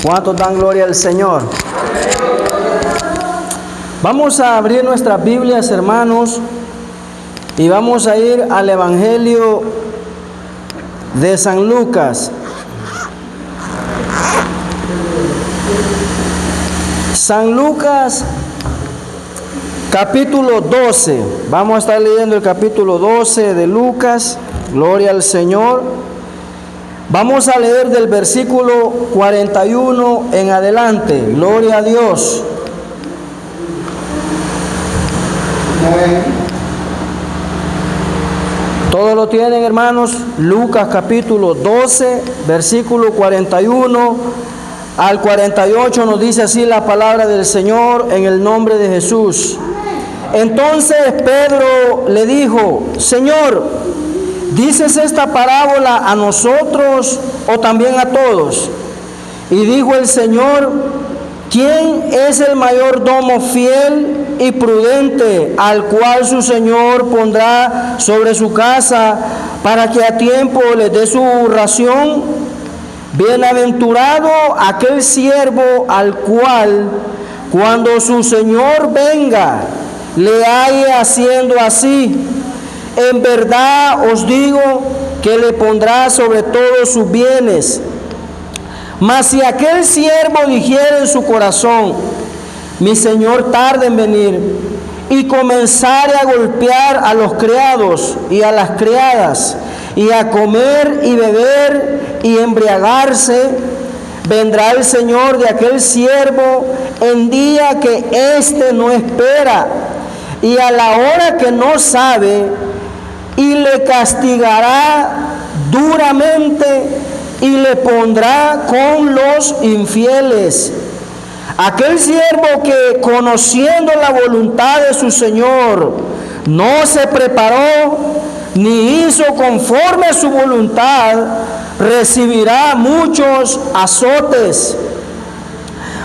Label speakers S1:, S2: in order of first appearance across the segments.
S1: ¿Cuántos dan gloria al Señor? Vamos a abrir nuestras Biblias, hermanos, y vamos a ir al Evangelio de San Lucas. San Lucas, capítulo 12. Vamos a estar leyendo el capítulo 12 de Lucas. Gloria al Señor. Vamos a leer del versículo 41 en adelante. Gloria a Dios. ¿Todos lo tienen, hermanos? Lucas capítulo 12, versículo 41 al 48 nos dice así la palabra del Señor en el nombre de Jesús. Entonces Pedro le dijo: Señor, ¿dices esta parábola a nosotros o también a todos? Y dijo el Señor: ¿quién es el mayordomo fiel y prudente al cual su Señor pondrá sobre su casa para que a tiempo le dé su ración? Bienaventurado aquel siervo al cual, cuando su Señor venga, le halle haciendo así. En verdad os digo que le pondrá sobre todos sus bienes. Mas si aquel siervo dijere en su corazón: mi Señor tarda en venir, y comenzare a golpear a los criados y a las criadas, y a comer y beber y embriagarse, vendrá el Señor de aquel siervo en día que éste no espera, y a la hora que no sabe, y le castigará duramente, y le pondrá con los infieles. Aquel siervo que, conociendo la voluntad de su Señor, no se preparó ni hizo conforme a su voluntad, recibirá muchos azotes.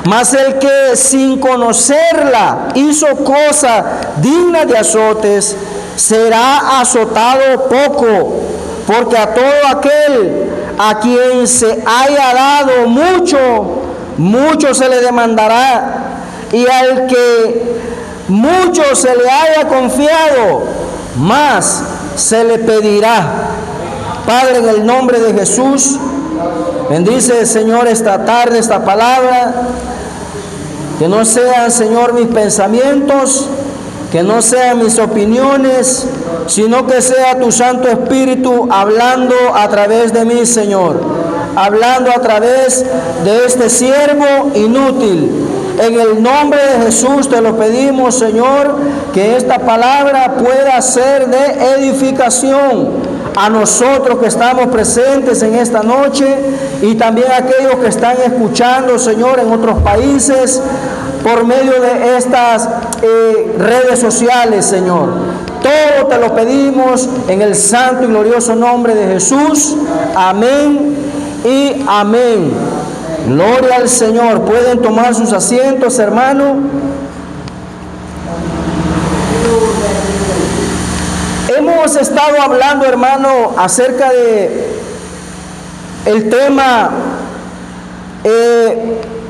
S1: Mas el que sin conocerla hizo cosa digna de azotes, será azotado poco, porque a todo aquel a quien se haya dado mucho, mucho se le demandará, y al que mucho se le haya confiado, más se le pedirá. Padre, en el nombre de Jesús, bendice, Señor, esta tarde, esta palabra. Que no sean, Señor, mis pensamientos, que no sean mis opiniones, sino que sea tu Santo Espíritu hablando a través de mí, Señor. Hablando a través de este siervo inútil. En el nombre de Jesús te lo pedimos, Señor, que esta palabra pueda ser de edificación a nosotros que estamos presentes en esta noche, y también a aquellos que están escuchando, Señor, en otros países por medio de estas redes sociales, Señor. Todo te lo pedimos en el santo y glorioso nombre de Jesús. Amén y amén. Gloria al Señor. Pueden tomar sus asientos, hermano. Hemos estado hablando, hermano, acerca de el tema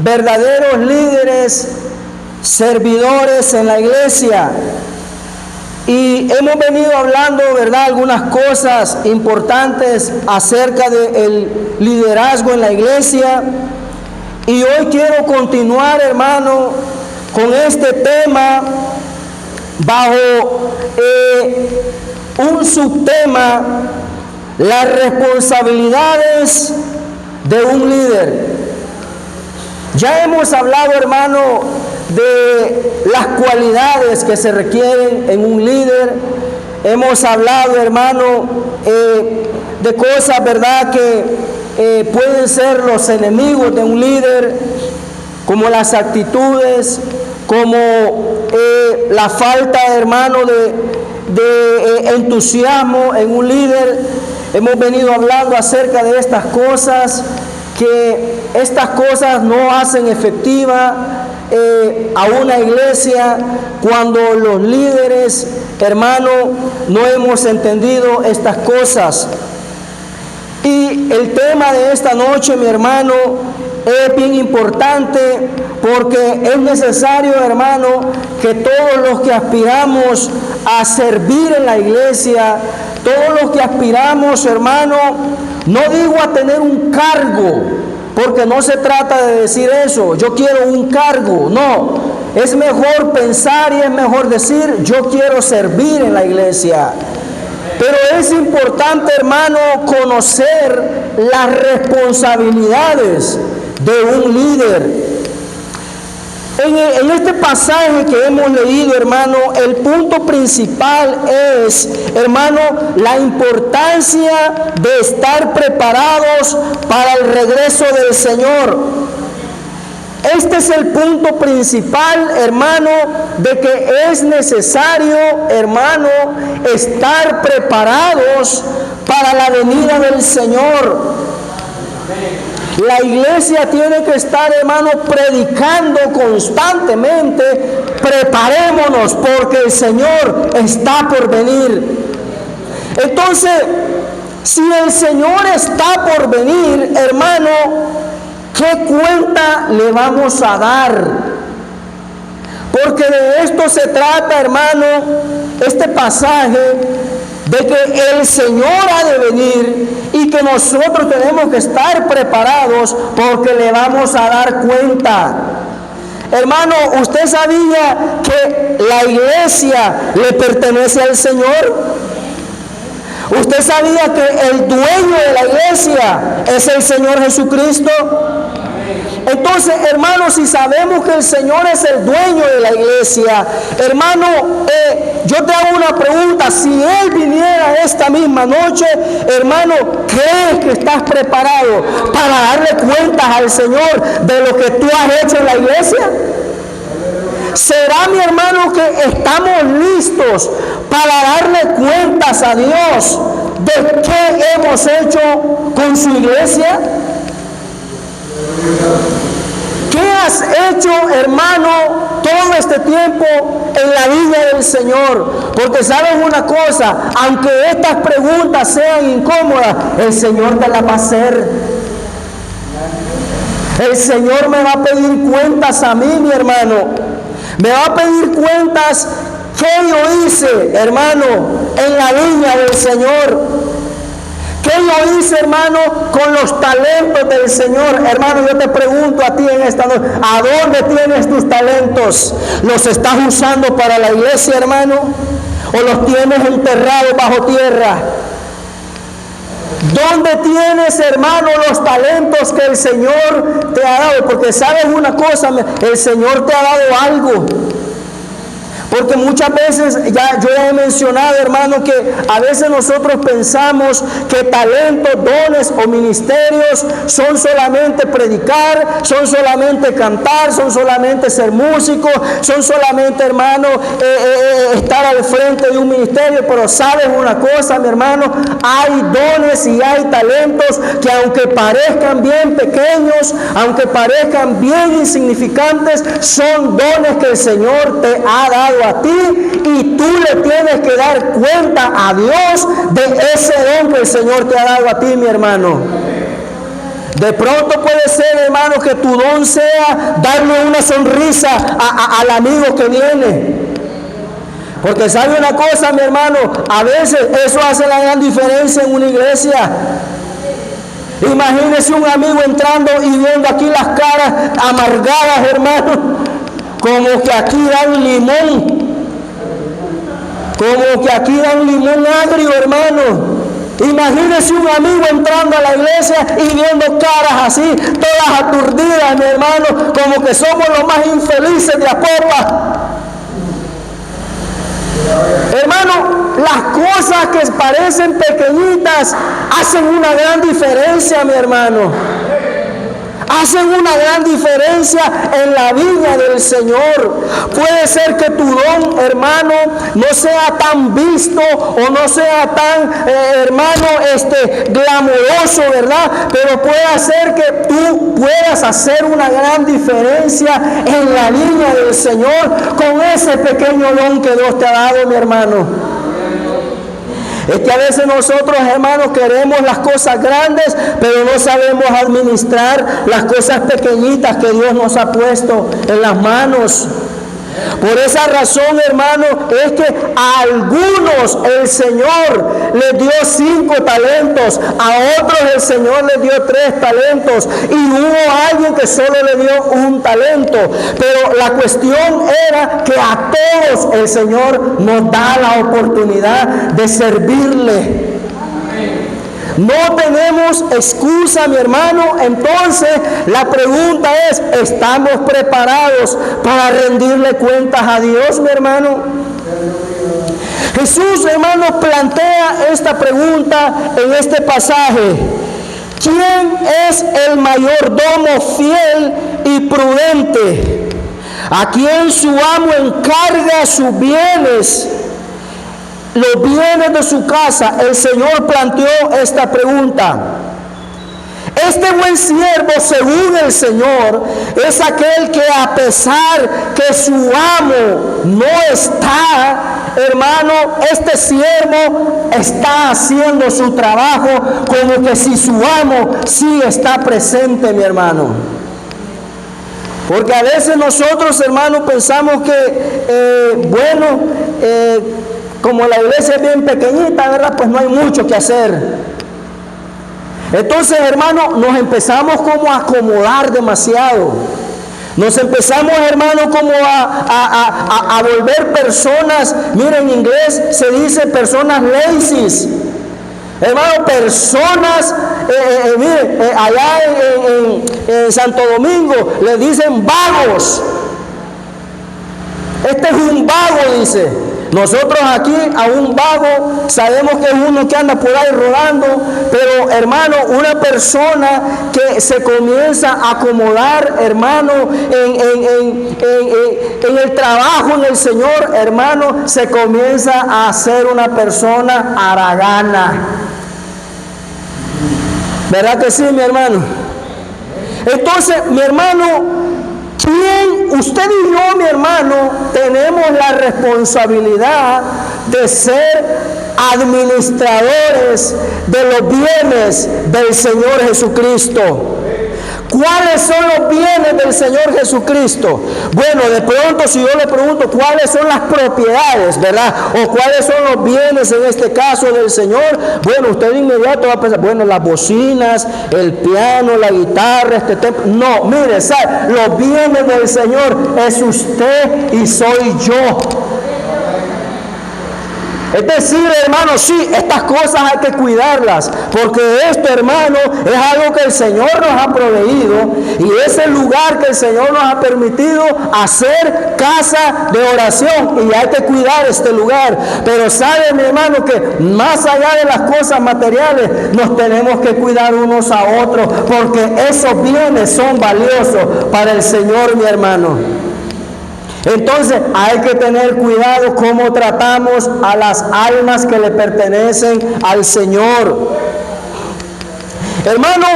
S1: verdaderos líderes, servidores en la iglesia. Y hemos venido hablando, ¿verdad?, algunas cosas importantes acerca del liderazgo en la iglesia. Y hoy quiero continuar, hermano, con este tema bajo un subtema: las responsabilidades de un líder. Ya hemos hablado, hermano, de las cualidades que se requieren en un líder. Hemos hablado, hermano, de cosas, ¿verdad?, que pueden ser los enemigos de un líder, como las actitudes, como la falta, hermano, de entusiasmo en un líder. Hemos venido hablando acerca de estas cosas, que estas cosas no hacen efectiva a una iglesia cuando los líderes, hermano, no hemos entendido estas cosas. Y el tema de esta noche, mi hermano, es bien importante porque es necesario, hermano, que todos los que aspiramos a servir en la iglesia, todos los que aspiramos, hermano, no digo a tener un cargo, porque no se trata de decir eso, yo quiero un cargo, no, es mejor pensar y es mejor decir, yo quiero servir en la iglesia. Pero es importante, hermano, conocer las responsabilidades de un líder. En este pasaje que hemos leído, hermano, el punto principal es, hermano, la importancia de estar preparados para el regreso del Señor. Este es el punto principal, hermano, de que es necesario, hermano, estar preparados para la venida del Señor. La iglesia tiene que estar, hermano, predicando constantemente. Preparémonos porque el Señor está por venir. Entonces, si el Señor está por venir, hermano, ¿qué cuenta le vamos a dar? Porque de esto se trata, hermano, este pasaje, de que el Señor ha de venir y que nosotros tenemos que estar preparados porque le vamos a dar cuenta. Hermano, ¿usted sabía que la iglesia le pertenece al Señor? ¿Usted sabía que el dueño de la iglesia es el Señor Jesucristo? Entonces, hermano, si sabemos que el Señor es el dueño de la iglesia, hermano, yo te hago una pregunta. Si Él viniera esta misma noche, hermano, ¿crees que estás preparado para darle cuentas al Señor de lo que tú has hecho en la iglesia? ¿Será, mi hermano, que estamos listos para darle cuentas a Dios de qué hemos hecho con su iglesia? ¿Qué has hecho, hermano, todo este tiempo en la vida del Señor? Porque sabes una cosa, aunque estas preguntas sean incómodas, el Señor te las va a hacer. El Señor me va a pedir cuentas a mí, mi hermano. Me va a pedir cuentas qué yo hice, hermano, en la viña del Señor. ¿Qué yo hice, hermano, con los talentos del Señor? Hermano, yo te pregunto a ti en esta noche, ¿a dónde tienes tus talentos? ¿Los estás usando para la iglesia, hermano? ¿O los tienes enterrados bajo tierra? ¿Dónde tienes, hermano, los talentos que el Señor te ha dado? Porque sabes una cosa, el Señor te ha dado algo. Porque muchas veces, yo he mencionado, hermano, que a veces nosotros pensamos que talentos, dones o ministerios son solamente predicar, son solamente cantar, son solamente ser músico, son solamente, hermano, estar al frente de un ministerio. Pero sabes una cosa, mi hermano, hay dones y hay talentos que aunque parezcan bien pequeños, aunque parezcan bien insignificantes, son dones que el Señor te ha dado a ti y tú le tienes que dar cuenta a Dios de ese don que el Señor te ha dado a ti, mi hermano. De pronto puede ser, hermano, que tu don sea darle una sonrisa al amigo que viene. Porque sabe una cosa, mi hermano, a veces eso hace la gran diferencia en una iglesia. Imagínese un amigo entrando y viendo aquí las caras amargadas, hermano, como que aquí dan limón. Como que aquí dan limón agrio, hermano. Imagínese un amigo entrando a la iglesia y viendo caras así, todas aturdidas, mi hermano, como que somos los más infelices de Aporra. Hermano, las cosas que parecen pequeñitas hacen una gran diferencia, mi hermano. Hacen una gran diferencia en la viña del Señor. Puede ser que tu don, hermano, no sea tan visto o no sea tan, hermano, glamoroso, ¿verdad? Pero puede hacer que tú puedas hacer una gran diferencia en la viña del Señor con ese pequeño don que Dios te ha dado, mi hermano. Es que a veces nosotros, hermanos, queremos las cosas grandes, pero no sabemos administrar las cosas pequeñitas que Dios nos ha puesto en las manos. Por esa razón, hermano, es que a algunos el Señor les dio 5 talentos, a otros el Señor les dio 3 talentos y hubo alguien que solo le dio 1 talento. Pero la cuestión era que a todos el Señor nos da la oportunidad de servirle. No tenemos excusa, mi hermano. Entonces la pregunta es, ¿estamos preparados para rendirle cuentas a Dios, mi hermano? Jesús, hermano, plantea esta pregunta en este pasaje. ¿Quién es el mayordomo fiel y prudente, a quien su amo encarga sus bienes, los bienes de su casa? El Señor planteó esta pregunta. Este buen siervo, según el Señor, es aquel que, a pesar que su amo no está, hermano, este siervo está haciendo su trabajo como que si su amo sí está presente, mi hermano. Porque a veces nosotros, hermanos, pensamos que, como la iglesia es bien pequeñita, ¿verdad? Pues no hay mucho que hacer. Entonces, hermano, nos empezamos como a acomodar demasiado. Nos empezamos, hermano, como a volver personas, miren, en inglés se dice personas lazy. Hermano, personas, allá en Santo Domingo le dicen vagos. Este es un vago, dice. Nosotros aquí a un vago sabemos que es uno que anda por ahí rodando, pero hermano, una persona que se comienza a acomodar, hermano, en el trabajo en el Señor, hermano, se comienza a ser una persona haragana. ¿Verdad que sí, mi hermano? Entonces, mi hermano, usted y yo, mi hermano, tenemos la responsabilidad de ser administradores de los bienes del Señor Jesucristo. ¿Cuáles son los bienes del Señor Jesucristo? Bueno, de pronto si yo le pregunto cuáles son las propiedades, ¿verdad? O cuáles son los bienes en este caso del Señor, bueno, usted de inmediato va a pensar, bueno, las bocinas, el piano, la guitarra, este templo. No, mire, ¿sabe? Los bienes del Señor es usted y soy yo. Es decir, hermano, sí, estas cosas hay que cuidarlas, porque esto, hermano, es algo que el Señor nos ha proveído y es el lugar que el Señor nos ha permitido hacer casa de oración y hay que cuidar este lugar. Pero sabe, mi hermano, que más allá de las cosas materiales, nos tenemos que cuidar unos a otros, porque esos bienes son valiosos para el Señor, mi hermano. Entonces hay que tener cuidado cómo tratamos a las almas que le pertenecen al Señor. Hermano,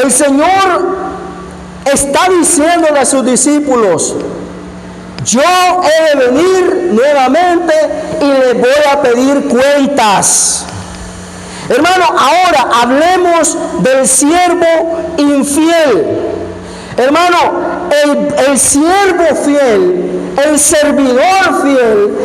S1: el Señor está diciéndole a sus discípulos, yo he de venir nuevamente y les voy a pedir cuentas. Hermano, ahora hablemos del siervo infiel. Hermano, el siervo fiel, el servidor fiel,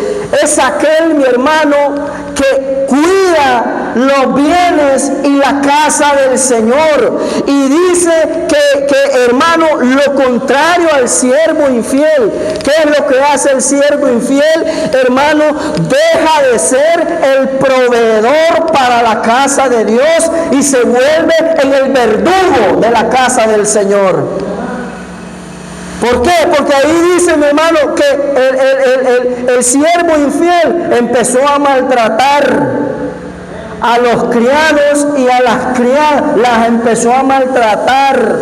S1: es aquel, mi hermano, que cuida los bienes y la casa del Señor. Y dice que hermano, lo contrario al siervo infiel. ¿Qué es lo que hace el siervo infiel? Hermano, deja de ser el proveedor para la casa de Dios y se vuelve en el verdugo de la casa del Señor. ¿Por qué? Porque ahí dice, mi hermano, que el siervo infiel empezó a maltratar a los criados y a las criadas, las empezó a maltratar.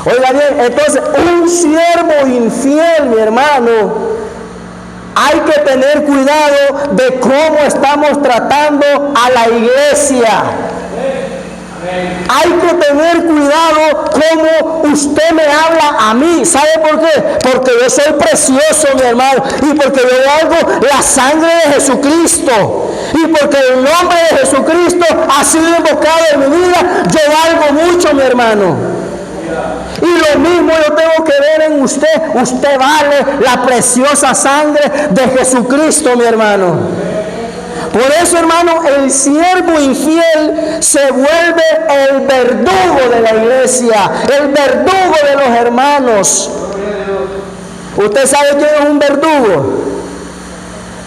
S1: Oiga bien, entonces un siervo infiel, mi hermano, hay que tener cuidado de cómo estamos tratando a la iglesia. Hay que tener cuidado cómo usted me habla a mí. ¿Sabe por qué? Porque yo soy precioso, mi hermano, y porque yo valgo la sangre de Jesucristo. Y porque el nombre de Jesucristo ha sido invocado en mi vida, yo valgo mucho, mi hermano. Y lo mismo yo tengo que ver en usted. Usted vale la preciosa sangre de Jesucristo, mi hermano. Por eso, hermano, el siervo infiel se vuelve el verdugo de la iglesia, el verdugo de los hermanos. ¿Usted sabe quién es un verdugo?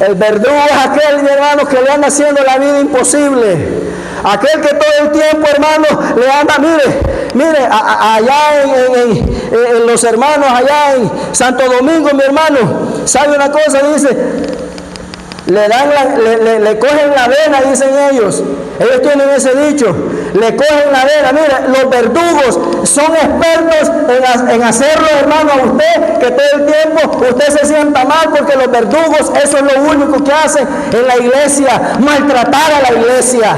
S1: El verdugo es aquel, mi hermano, que le anda haciendo la vida imposible. Aquel que todo el tiempo, hermano, le anda, mire, allá en los hermanos, allá en Santo Domingo, mi hermano, ¿sabe una cosa? Dice, le cogen la vena, dicen ellos. Ellos tienen ese dicho, le cogen la vena. Mire, los verdugos son expertos en hacerlo, hermano, a usted, que todo el tiempo usted se sienta mal, porque los verdugos, eso es lo único que hacen en la iglesia, maltratar a la iglesia,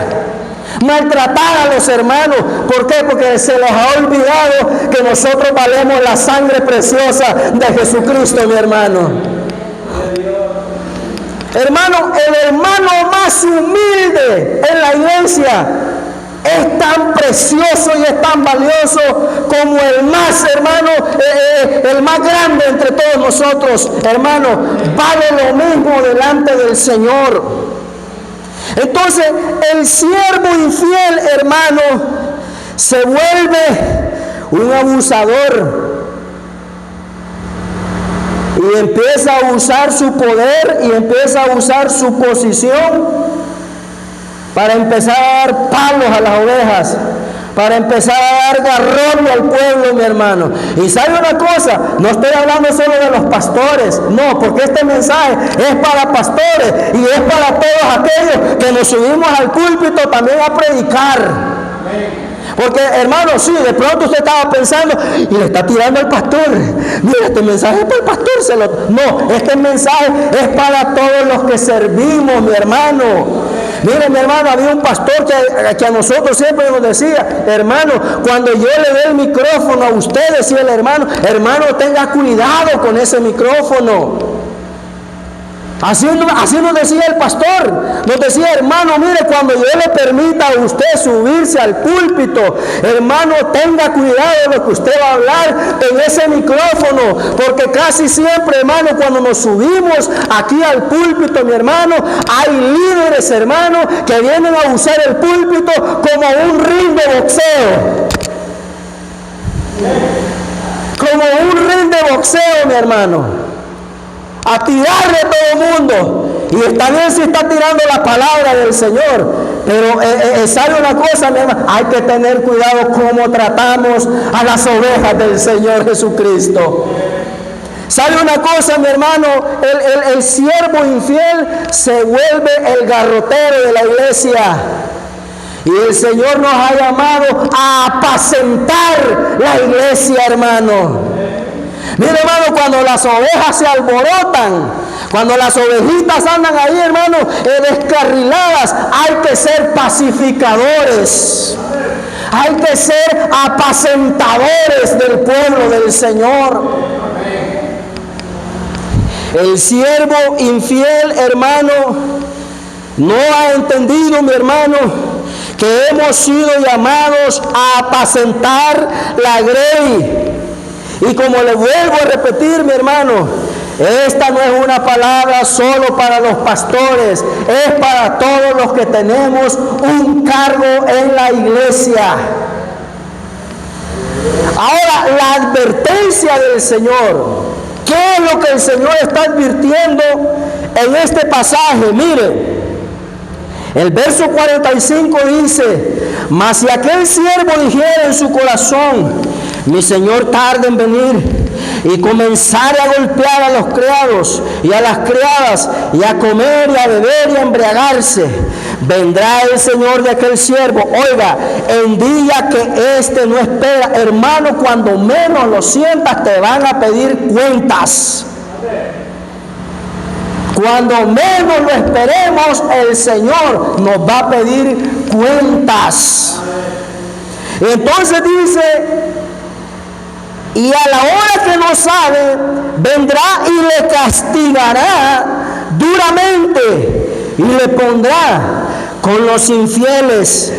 S1: maltratar a los hermanos. ¿Por qué? Porque se les ha olvidado que nosotros valemos la sangre preciosa de Jesucristo, mi hermano. Hermano, el hermano más humilde en la iglesia es tan precioso y es tan valioso como el más, hermano, el más grande entre todos nosotros. Hermano, vale lo mismo delante del Señor. Entonces, el siervo infiel, hermano, se vuelve un abusador. Y empieza a usar su poder y empieza a usar su posición para empezar a dar palos a las ovejas, para empezar a dar garrote al pueblo, mi hermano. Y sabe una cosa, no estoy hablando solo de los pastores, no, porque este mensaje es para pastores y es para todos aquellos que nos subimos al púlpito también a predicar. Porque, hermano, sí, de pronto usted estaba pensando y le está tirando al pastor. Mira, este mensaje es para el pastor. No, este mensaje es para todos los que servimos, mi hermano. Mire, mi hermano, había un pastor que a nosotros siempre nos decía, hermano, cuando yo le dé el micrófono a usted, decía el hermano, tenga cuidado con ese micrófono. Así nos decía el pastor, nos decía, hermano, mire, cuando yo le permita a usted subirse al púlpito, hermano, tenga cuidado de lo que usted va a hablar en ese micrófono, porque casi siempre, hermano, cuando nos subimos aquí al púlpito, mi hermano, hay líderes, hermano, que vienen a usar el púlpito como un ring de boxeo. Como un ring de boxeo, mi hermano. A tirarle a todo el mundo. Y está bien si está tirando la palabra del Señor, pero sabe una cosa, mi hermano, hay que tener cuidado cómo tratamos a las ovejas del Señor Jesucristo. ¿Sabe una cosa, mi hermano? El siervo infiel se vuelve el garrotero de la iglesia. Y el Señor nos ha llamado a apacentar la iglesia, hermano. Mire, hermano, cuando las ovejas se alborotan, cuando las ovejitas andan ahí, hermano, descarriladas, hay que ser pacificadores. Hay que ser apacentadores del pueblo del Señor. El siervo infiel, hermano, no ha entendido, mi hermano, que hemos sido llamados a apacentar la grey. Y como le vuelvo a repetir, mi hermano, esta no es una palabra solo para los pastores, es para todos los que tenemos un cargo en la iglesia. Ahora, la advertencia del Señor, ¿qué es lo que el Señor está advirtiendo en este pasaje? Mire, el verso 45 dice, mas si aquel siervo dijera en su corazón, mi Señor tarda en venir, y comenzare a golpear a los criados y a las criadas, y a comer y a beber y a embriagarse, vendrá el Señor de aquel siervo, oiga, en día que éste no espera. Hermano, cuando menos lo sientas te van a pedir cuentas. Cuando menos lo esperemos, el Señor nos va a pedir cuentas. Entonces dice, y a la hora que no sabe, vendrá y le castigará duramente, y le pondrá con los infieles.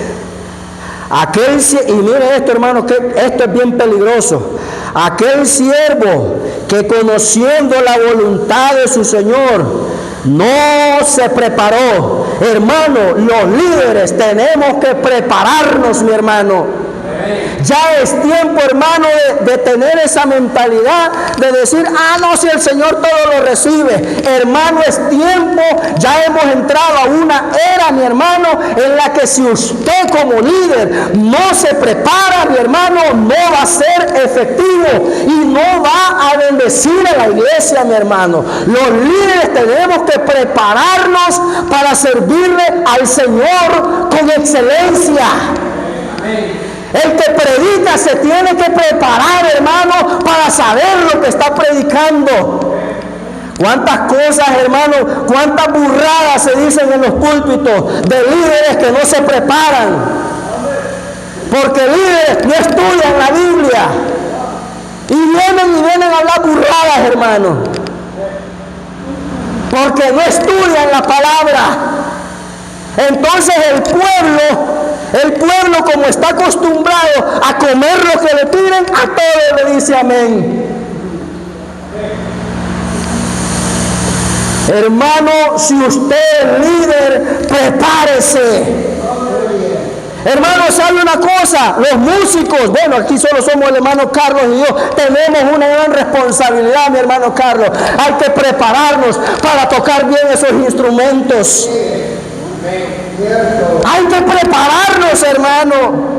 S1: Y mire esto, hermano, que esto es bien peligroso. Aquel siervo que conociendo la voluntad de su Señor no se preparó. Hermano, los líderes tenemos que prepararnos, mi hermano. Ya es tiempo, hermano, de tener esa mentalidad de decir, no, si el Señor todo lo recibe. Hermano, es tiempo, ya hemos entrado a una era, mi hermano, en la que si usted como líder no se prepara, mi hermano, no va a ser efectivo y no va a bendecir a la iglesia, mi hermano. Los líderes tenemos que prepararnos para servirle al Señor con excelencia. El que predica se tiene que preparar, hermano, para saber lo que está predicando. Cuántas cosas, hermano, cuántas burradas se dicen en los púlpitos de líderes que no se preparan. Porque líderes no estudian la Biblia. Y vienen a hablar burradas, hermano. Porque no estudian la palabra. Entonces el pueblo como está acostumbrado a comer lo que le piden, a todo le dice amén. Hermano, si usted es líder, prepárese. Hermano, ¿sabe una cosa? Los músicos, bueno, aquí solo somos el hermano Carlos y yo, tenemos una gran responsabilidad, mi hermano Carlos. Hay que prepararnos para tocar bien esos instrumentos. Hay que prepararnos, hermano.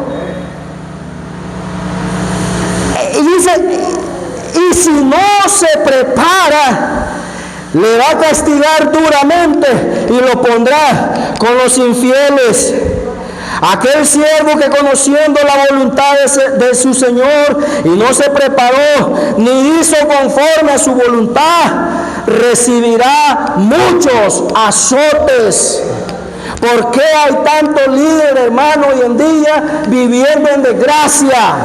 S1: Y dice, y si no se prepara, le va a castigar duramente y lo pondrá con los infieles. Aquel siervo que conociendo la voluntad de su Señor y no se preparó ni hizo conforme a su voluntad, recibirá muchos azotes. ¿Por qué hay tantos líderes, hermano, hoy en día viviendo en desgracia?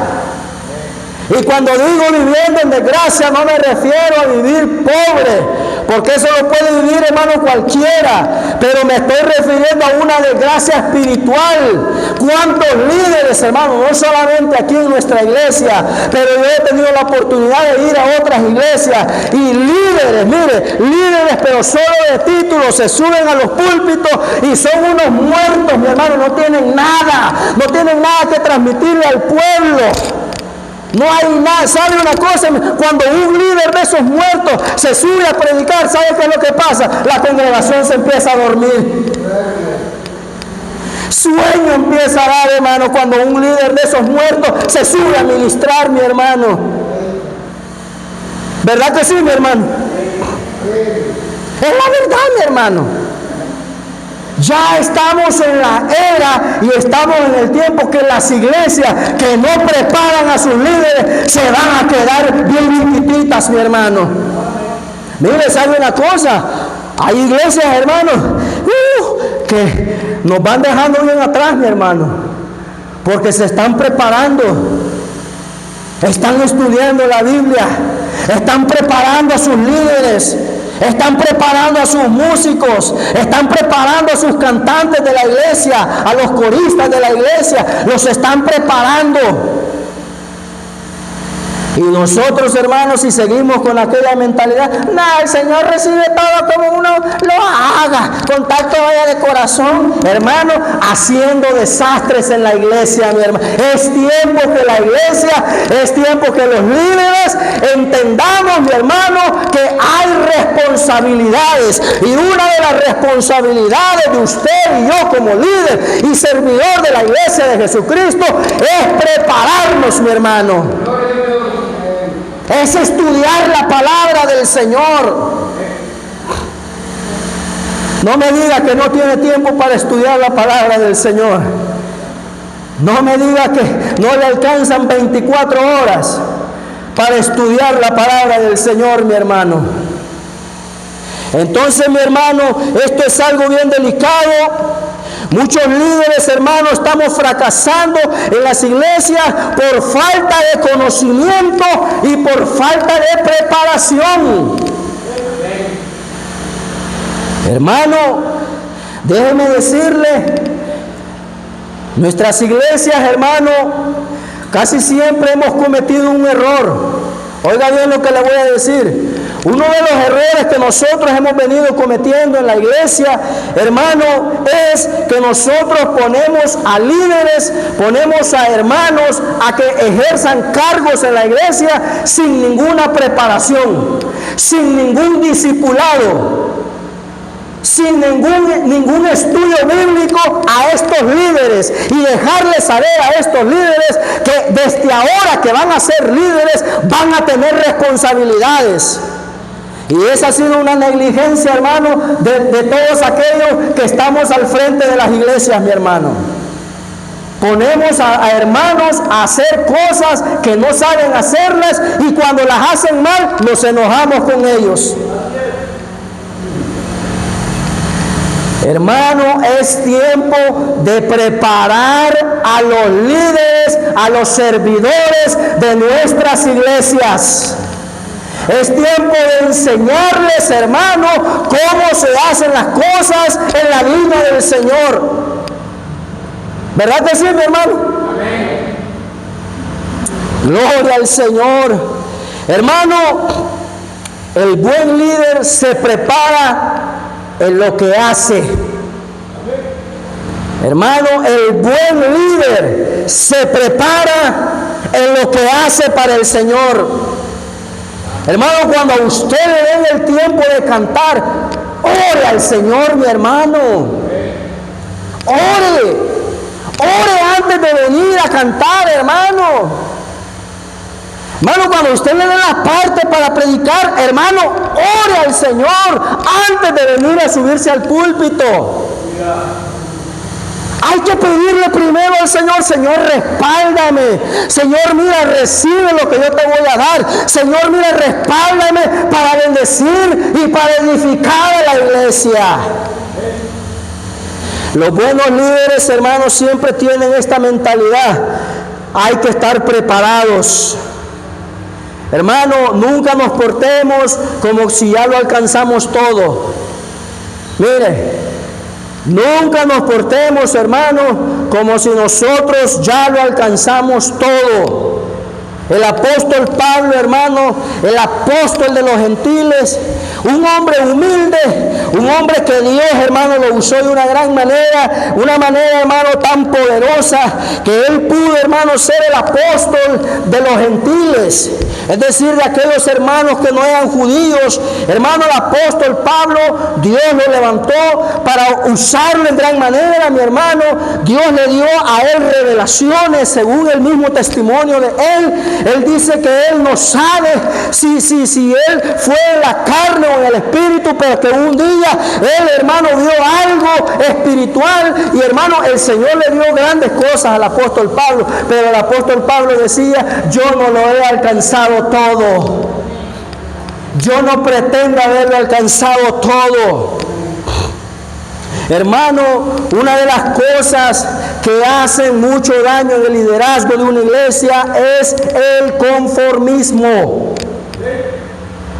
S1: Y cuando digo viviendo en desgracia, no me refiero a vivir pobre, porque eso lo puede vivir, hermano, cualquiera. Pero me estoy refiriendo a una desgracia espiritual. ¿Cuántos líderes, hermano? No solamente aquí en nuestra iglesia, pero yo he tenido la oportunidad de ir a otras iglesias. Y líderes, mire, líderes, pero solo de título, se suben a los púlpitos y son unos muertos, mi hermano. No tienen nada que transmitirle al pueblo. No hay nada. ¿Sabe una cosa? Cuando un líder de esos muertos se sube a predicar, ¿sabe qué es lo que pasa? La congregación se empieza a dormir. Sueño empieza a dar, hermano, cuando un líder de esos muertos se sube a ministrar, mi hermano. ¿Verdad que sí, mi hermano? Es la verdad, mi hermano. Ya estamos en la era y estamos en el tiempo que las iglesias que no preparan a sus líderes se van a quedar bien limpitas, mi hermano. Mire, ¿sabe una cosa? Hay iglesias, hermano, que nos van dejando bien atrás, mi hermano, porque se están preparando, están estudiando la Biblia, están preparando a sus líderes. Están preparando a sus músicos, están preparando a sus cantantes de la iglesia, a los coristas de la iglesia, los están preparando. Y nosotros, hermanos, si seguimos con aquella mentalidad, el Señor recibe todo como uno lo haga, con tal que vaya de corazón, hermano, haciendo desastres en la iglesia, mi hermano. Es tiempo que la iglesia, es tiempo que los líderes entendamos, mi hermano, que hay responsabilidades. Y una de las responsabilidades de usted y yo como líder y servidor de la iglesia de Jesucristo es prepararnos, mi hermano. Es estudiar la palabra del Señor. No me diga que no tiene tiempo para estudiar la palabra del Señor. No me diga que no le alcanzan 24 horas para estudiar la palabra del Señor, mi hermano. Entonces, mi hermano, esto es algo bien delicado. Muchos líderes, hermanos, estamos fracasando en las iglesias por falta de conocimiento y por falta de preparación. Hermano, Déjeme decirle, nuestras iglesias, hermano, casi siempre hemos cometido un error. Oiga bien lo que le voy a decir. Uno de los errores que nosotros hemos venido cometiendo en la iglesia, hermano, es que nosotros ponemos a líderes, ponemos a hermanos a que ejerzan cargos en la iglesia sin ninguna preparación, sin ningún discipulado, sin ningún estudio bíblico a estos líderes, y dejarles saber a estos líderes que desde ahora que van a ser líderes van a tener responsabilidades. Y esa ha sido una negligencia, hermano, de todos aquellos que estamos al frente de las iglesias, mi hermano. Ponemos a hermanos a hacer cosas que no saben hacerlas, y cuando las hacen mal nos enojamos con ellos. Hermano, es tiempo de preparar a los líderes, a los servidores de nuestras iglesias. Es tiempo de enseñarles, hermano, cómo se hacen las cosas en la viña del Señor. ¿Verdad que sí, mi hermano? Amén. Gloria al Señor. Hermano, el buen líder se prepara en lo que hace. Hermano, el buen líder se prepara en lo que hace para el Señor. Hermano, cuando a usted le den el tiempo de cantar, ore al Señor, mi hermano. Ore antes de venir a cantar, hermano. Hermano, cuando usted le dé la parte para predicar, hermano, ore al Señor antes de venir a subirse al púlpito. Hay que pedirle primero al Señor: Señor, respáldame. Señor, mira, recibe lo que yo te voy a dar. Señor, mira, respáldame para bendecir y para edificar a la iglesia. Los buenos líderes, hermanos, siempre tienen esta mentalidad. Hay que estar preparados. Hermano, nunca nos portemos como si ya lo alcanzamos todo. Mire, nunca nos portemos, hermano, como si nosotros ya lo alcanzamos todo. El apóstol Pablo, hermano, el apóstol de los gentiles, un hombre humilde, un hombre que Dios, hermano, lo usó de una gran manera, una manera, hermano, tan poderosa, que él pudo, hermano, ser el apóstol de los gentiles, es decir, de aquellos hermanos que no eran judíos. Hermano, el apóstol Pablo, Dios lo levantó para usarlo en gran manera, mi hermano. Dios le dio a él revelaciones según el mismo testimonio de él. Él dice que él no sabe si él fue en la carne o en el espíritu, pero que un día él, hermano, vio algo espiritual, y hermano, el Señor le dio grandes cosas al apóstol Pablo, pero el apóstol Pablo decía: yo no lo he alcanzado todo, yo no pretendo haberlo alcanzado todo. Hermano, una de las cosas que hacen mucho daño en el liderazgo de una iglesia es el conformismo.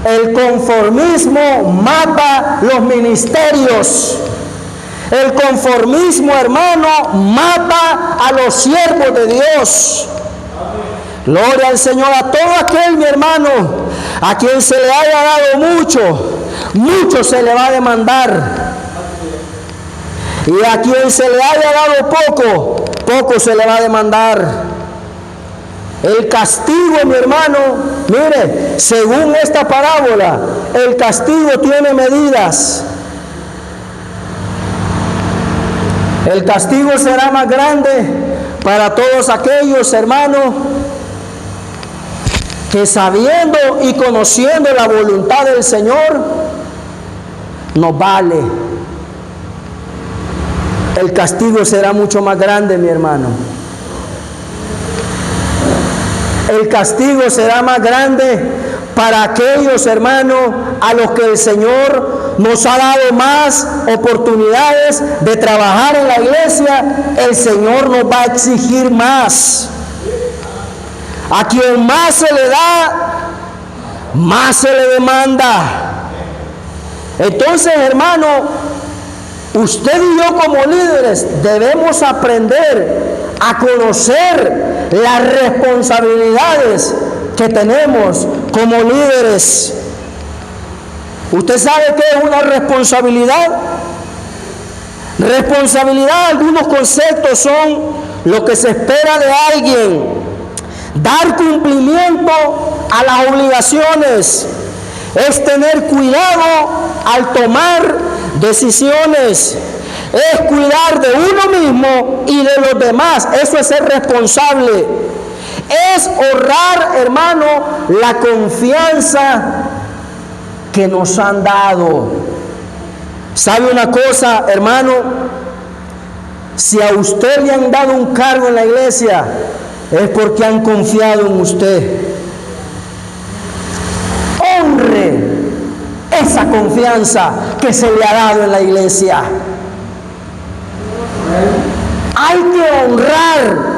S1: El conformismo mata los ministerios. El conformismo, hermano, mata a los siervos de Dios. Gloria al Señor. A todo aquel, mi hermano, a quien se le haya dado mucho se le va a demandar. Y a quien se le haya dado poco se le va a demandar. El castigo, mi hermano, mire, según esta parábola, el castigo tiene medidas. El castigo será más grande para todos aquellos, hermanos, que sabiendo y conociendo la voluntad del Señor, nos vale. El castigo será mucho más grande, mi hermano. El castigo será más grande para aquellos, hermanos, a los que el Señor nos ha dado más oportunidades de trabajar en la iglesia. El Señor nos va a exigir más. A quien más se le da, más se le demanda. Entonces, hermano, Usted y yo como líderes debemos aprender a conocer las responsabilidades que tenemos como líderes. ¿Usted sabe qué es una responsabilidad? Responsabilidad, algunos conceptos son lo que se espera de alguien, dar cumplimiento a las obligaciones, es tener cuidado al tomar decisiones, es cuidar de uno mismo y de los demás. Eso es ser responsable. Es honrar, hermano, la confianza que nos han dado. ¿Sabe una cosa, hermano? Si a usted le han dado un cargo en la iglesia, es porque han confiado en usted. Honre esa confianza que se le ha dado en la iglesia. Hay que honrar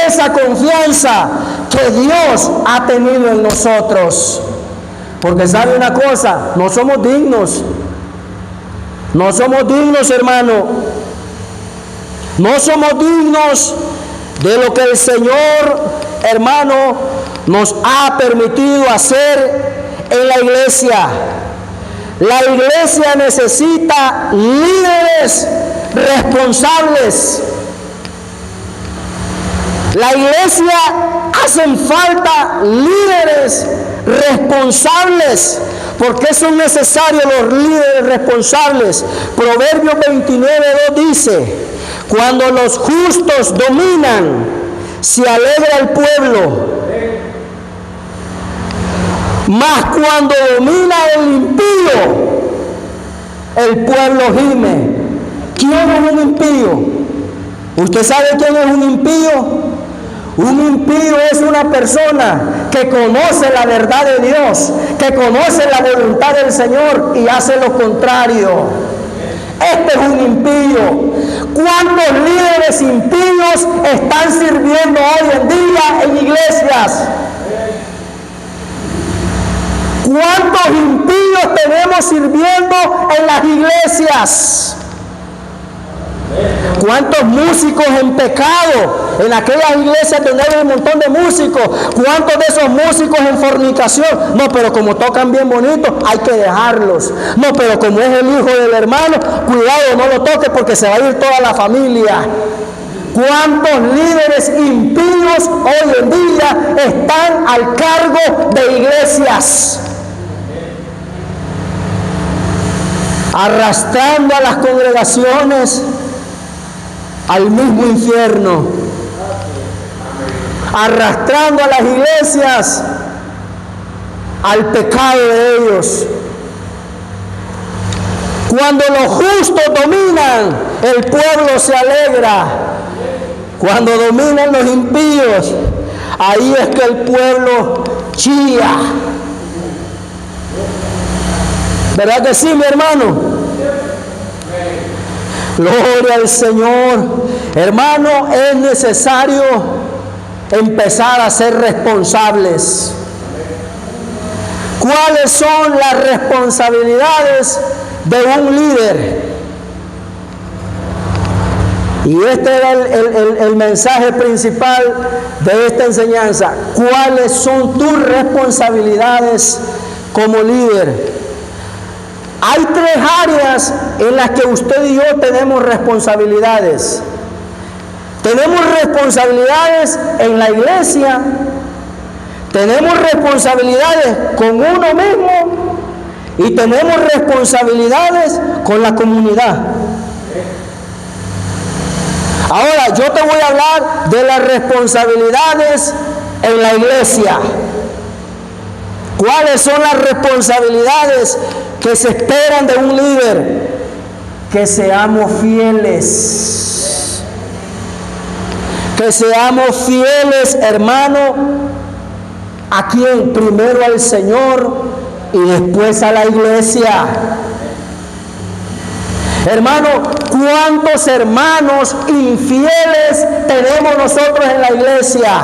S1: esa confianza que Dios ha tenido en nosotros. Porque sabe una cosa, no somos dignos. No somos dignos, hermano. No somos dignos de lo que el Señor, hermano, nos ha permitido hacer en la iglesia. La iglesia necesita líderes responsables. La iglesia hacen falta líderes responsables. ¿Por qué son necesarios los líderes responsables? Proverbios 29:2 dice: cuando los justos dominan, se alegra el pueblo. Mas cuando domina el impío, el pueblo gime. ¿Quién es un impío? ¿Usted sabe quién es un impío? Un impío es una persona que conoce la verdad de Dios, que conoce la voluntad del Señor y hace lo contrario. Este es un impío. ¿Cuántos líderes impíos están sirviendo hoy en día en iglesias? ¿Cuántos impíos tenemos sirviendo en las iglesias? ¿Cuántos músicos en pecado en aquellas iglesias donde hay un montón de músicos? ¿Cuántos de esos músicos en fornicación? No, pero como tocan bien bonito, hay que dejarlos. No, pero como es el hijo del hermano, cuidado, no lo toque porque se va a ir toda la familia. ¿Cuántos líderes impíos hoy en día están al cargo de iglesias? Arrastrando a las congregaciones al mismo infierno, arrastrando a las iglesias al pecado de ellos. Cuando los justos dominan, el pueblo se alegra. Cuando dominan los impíos, ahí es que el pueblo chilla. ¿Verdad que sí, mi hermano? Gloria al Señor. Hermano, es necesario empezar a ser responsables. ¿Cuáles son las responsabilidades de un líder? Y este era el mensaje principal de esta enseñanza. ¿Cuáles son tus responsabilidades como líder? Hay tres áreas en las que usted y yo tenemos responsabilidades. Tenemos responsabilidades en la iglesia, tenemos responsabilidades con uno mismo y tenemos responsabilidades con la comunidad. Ahora, yo te voy a hablar de las responsabilidades en la iglesia. ¿Cuáles son las responsabilidades que se esperan de un líder? Que seamos fieles. Que seamos fieles, hermano. ¿A quién? Primero al Señor y después a la iglesia. Hermano, ¿cuántos hermanos infieles tenemos nosotros en la iglesia?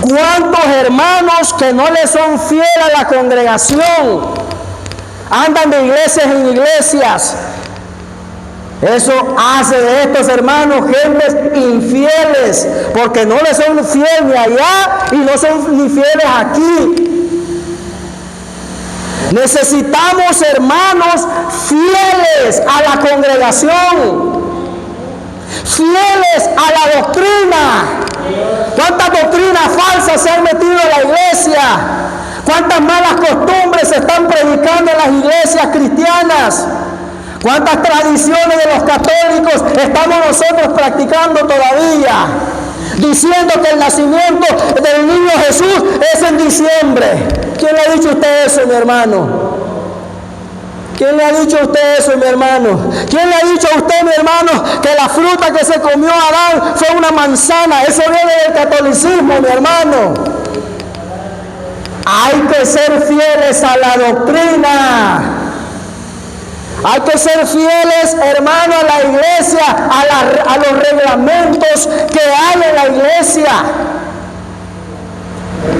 S1: ¿Cuántos hermanos que no le son fieles a la congregación, andan de iglesias en iglesias. Eso hace de estos hermanos gentes infieles, porque no les son fieles ni allá y no son ni fieles aquí. Necesitamos hermanos fieles a la congregación, fieles a la doctrina. ¿Cuántas doctrinas falsas se han metido en la iglesia? ¿Cuántas malas costumbres se están predicando en las iglesias cristianas? ¿Cuántas tradiciones de los católicos estamos nosotros practicando todavía? Diciendo que el nacimiento del niño Jesús es en diciembre. ¿Quién le ha dicho a usted eso, mi hermano? ¿Quién le ha dicho a usted eso, mi hermano? ¿Quién le ha dicho a usted, mi hermano, que la fruta que se comió Adán fue una manzana? Eso viene del catolicismo, mi hermano. Hay que ser fieles a la doctrina. Hay que ser fieles, hermano, a la iglesia, a los reglamentos que hay en la iglesia.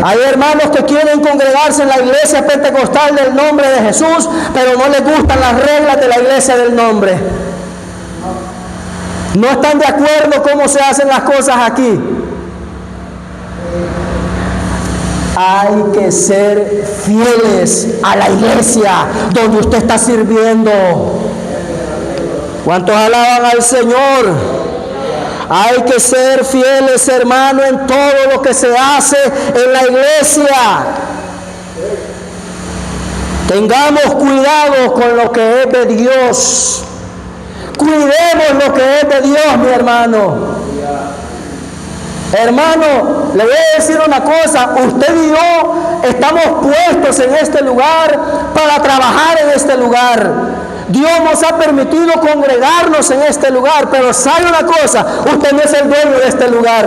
S1: Hay hermanos que quieren congregarse en la iglesia pentecostal del nombre de Jesús, pero no les gustan las reglas de la iglesia del nombre. No están de acuerdo cómo se hacen las cosas aquí. Hay que ser fieles a la iglesia donde usted está sirviendo. ¿Cuántos alaban al Señor? Hay que ser fieles, hermano, en todo lo que se hace en la iglesia. Tengamos cuidado con lo que es de Dios. Cuidemos lo que es de Dios, mi hermano. Hermano, le voy a decir una cosa. Usted y yo estamos puestos en este lugar para trabajar en este lugar. Dios nos ha permitido congregarnos en este lugar, pero ¿sabe una cosa? Usted no es el dueño de este lugar.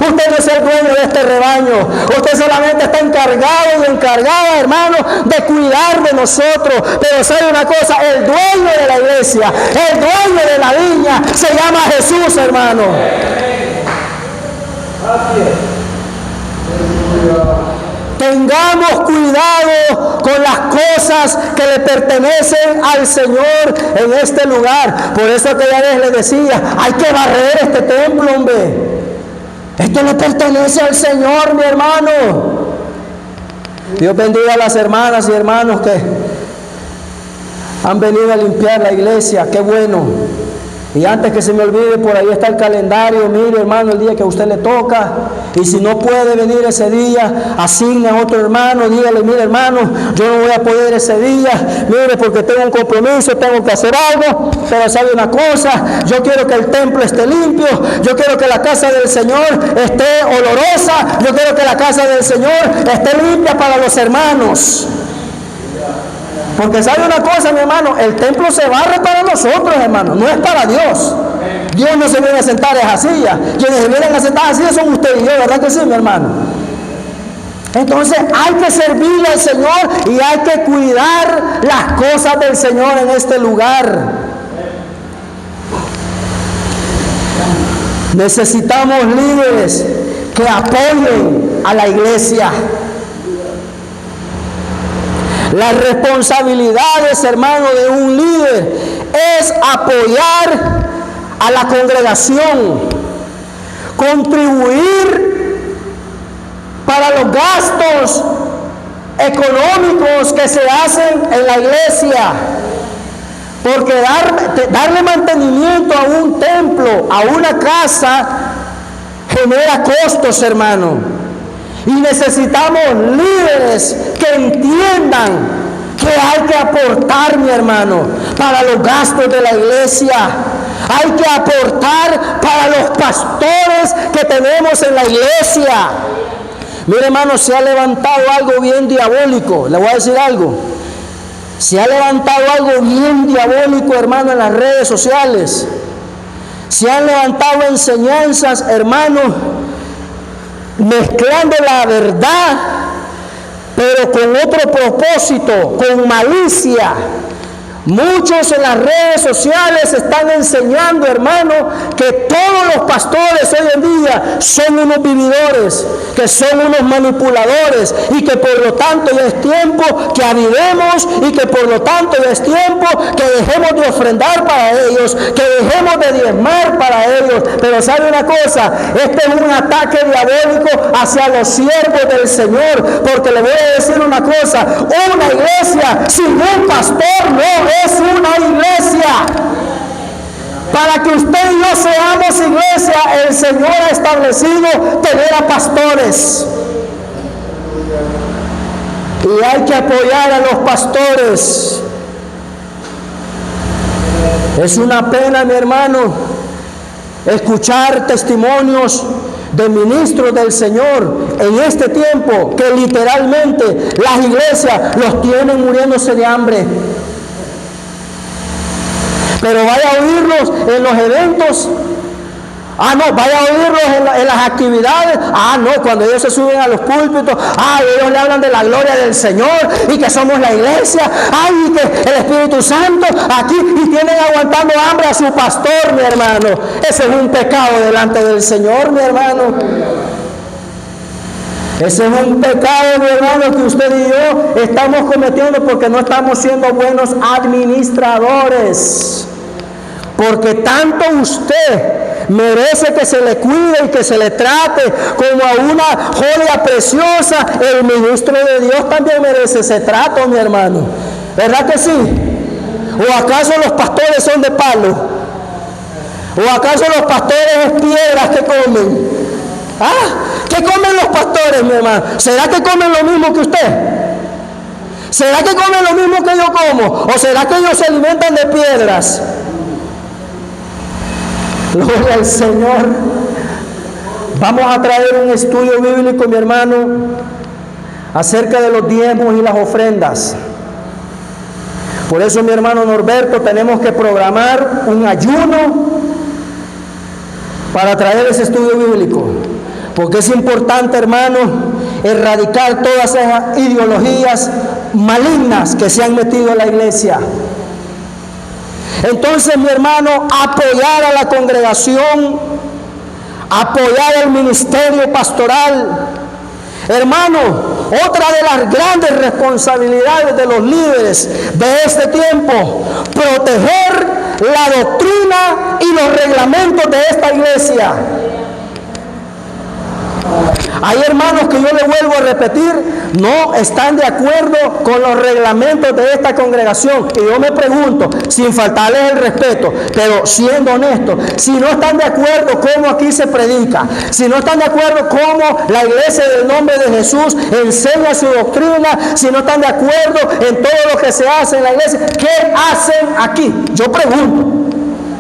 S1: Usted no es el dueño de este rebaño. Usted solamente está encargado y encargada, hermano, de cuidar de nosotros. Pero ¿sabe una cosa? El dueño de la iglesia, el dueño de la viña, se llama Jesús, hermano. Tengamos cuidado con las cosas que le pertenecen al Señor en este lugar. Por eso aquella vez le decía, hay que barrer este templo, hombre. Esto le pertenece al Señor, mi hermano. Dios bendiga a las hermanas y hermanos que han venido a limpiar la iglesia. Qué bueno. Y antes que se me olvide, por ahí está el calendario. Mire, hermano, el día que a usted le toca. Y si no puede venir ese día, asigne a otro hermano. Dígale, mire, hermano, yo no voy a poder ese día. Mire, porque tengo un compromiso, tengo que hacer algo. Pero sabe una cosa, yo quiero que el templo esté limpio. Yo quiero que la casa del Señor esté olorosa. Yo quiero que la casa del Señor esté limpia para los hermanos. Porque sabe una cosa, mi hermano, el templo se barre para nosotros, hermano, no es para Dios. Dios no se viene a sentar en esa silla. Quienes se vienen a sentar así son usted y yo, ¿verdad que sí, mi hermano? Entonces hay que servirle al Señor y hay que cuidar las cosas del Señor en este lugar. Necesitamos líderes que apoyen a la iglesia. Las responsabilidades, hermano, de un líder es apoyar a la congregación, contribuir para los gastos económicos que se hacen en la iglesia, porque darle mantenimiento a un templo, a una casa, genera costos, hermano. Y necesitamos líderes que entiendan que hay que aportar, mi hermano, para los gastos de la iglesia. Hay que aportar para los pastores que tenemos en la iglesia. Mire, hermano, se ha levantado algo bien diabólico. Le voy a decir algo. Se ha levantado algo bien diabólico, hermano, en las redes sociales. Se han levantado enseñanzas, hermano, mezclando la verdad, pero con otro propósito, con malicia. Muchos en las redes sociales están enseñando, hermano, que todos los pastores hoy en día son unos vividores, que son unos manipuladores y que por lo tanto ya es tiempo que avivemos y que por lo tanto ya es tiempo que dejemos de ofrendar para ellos, que dejemos de diezmar para ellos. Pero ¿sabe una cosa? Este es un ataque diabólico hacia los siervos del Señor, porque le voy a decir una cosa: una iglesia sin un pastor no es una iglesia. Para que usted y yo seamos iglesia, el Señor ha establecido tener a pastores. Y hay que apoyar a los pastores. Es una pena, mi hermano, escuchar testimonios de ministros del Señor en este tiempo que literalmente las iglesias los tienen muriéndose de hambre. Pero vaya a oírlos en los eventos. No, vaya a oírlos en las actividades. No, cuando ellos se suben a los púlpitos, ellos le hablan de la gloria del Señor y que somos la iglesia, y que el Espíritu Santo aquí, y tienen aguantando hambre a su pastor, mi hermano. Ese es un pecado delante del Señor, mi hermano. Ese es un pecado, mi hermano, que usted y yo estamos cometiendo porque no estamos siendo buenos administradores. Porque tanto usted merece que se le cuide y que se le trate como a una joya preciosa, el ministro de Dios también merece ese trato, mi hermano. ¿Verdad que sí? ¿O acaso los pastores son de palo? ¿O acaso los pastores es piedras que comen? ¿Qué comen los pastores, mi hermano? ¿Será que comen lo mismo que usted? ¿Será que comen lo mismo que yo como? ¿O será que ellos se alimentan de piedras? Gloria al Señor. Vamos a traer un estudio bíblico, mi hermano, acerca de los diezmos y las ofrendas. Por eso, mi hermano Norberto, tenemos que programar un ayuno para traer ese estudio bíblico. Porque es importante, hermano, erradicar todas esas ideologías malignas que se han metido en la iglesia. Entonces, mi hermano, apoyar a la congregación, apoyar el ministerio pastoral. Hermano, otra de las grandes responsabilidades de los líderes de este tiempo, proteger la doctrina y los reglamentos de esta iglesia. Hay hermanos que yo le vuelvo a repetir, no están de acuerdo con los reglamentos de esta congregación. Y yo me pregunto, sin faltarles el respeto, pero siendo honesto, si no están de acuerdo cómo aquí se predica, si no están de acuerdo cómo la iglesia del nombre de Jesús enseña su doctrina, si no están de acuerdo en todo lo que se hace en la iglesia, ¿qué hacen aquí? Yo pregunto.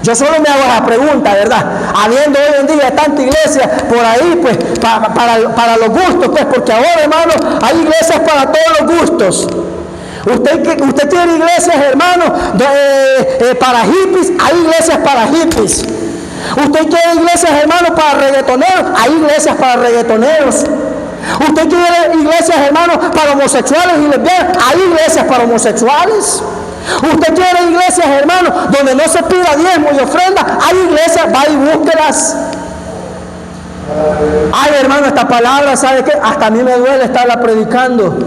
S1: Yo solo me hago la pregunta, ¿verdad? Habiendo hoy en día tanta iglesia por ahí, pues, para los gustos, pues, porque ahora, hermano, hay iglesias para todos los gustos. Usted tiene iglesias, hermano, para hippies, hay iglesias para hippies. Usted quiere iglesias, hermano, para reggaetoneros, hay iglesias para reggaetoneros. Usted quiere iglesias, hermano, para homosexuales y lesbianas, hay iglesias para homosexuales. Usted quiere iglesias, hermano, donde no se pida diezmo y ofrenda, hay iglesias, va y búsquelas. Hermano, esta palabra, ¿sabe qué? Hasta a mí me duele estarla predicando.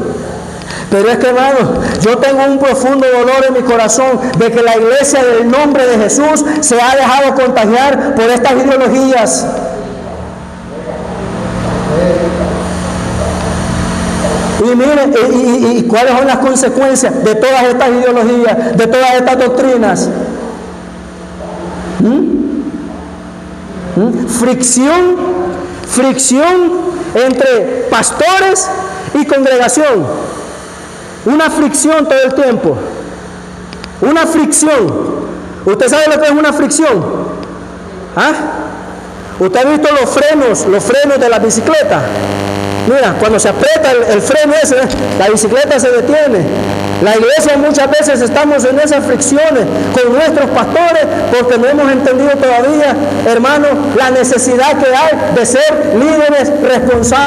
S1: Pero es que, hermano, yo tengo un profundo dolor en mi corazón de que la iglesia del nombre de Jesús se ha dejado contagiar por estas ideologías. Y miren, y cuáles son las consecuencias de todas estas ideologías, de todas estas doctrinas. Fricción entre pastores y congregación. Una fricción todo el tiempo. Una fricción. ¿Usted sabe lo que es una fricción? ¿Usted ha visto los frenos de la bicicleta? Mira, cuando se aprieta el freno ese, la bicicleta se detiene. La iglesia muchas veces estamos en esas fricciones con nuestros pastores porque no hemos entendido todavía, hermano, la necesidad que hay de ser líderes responsables.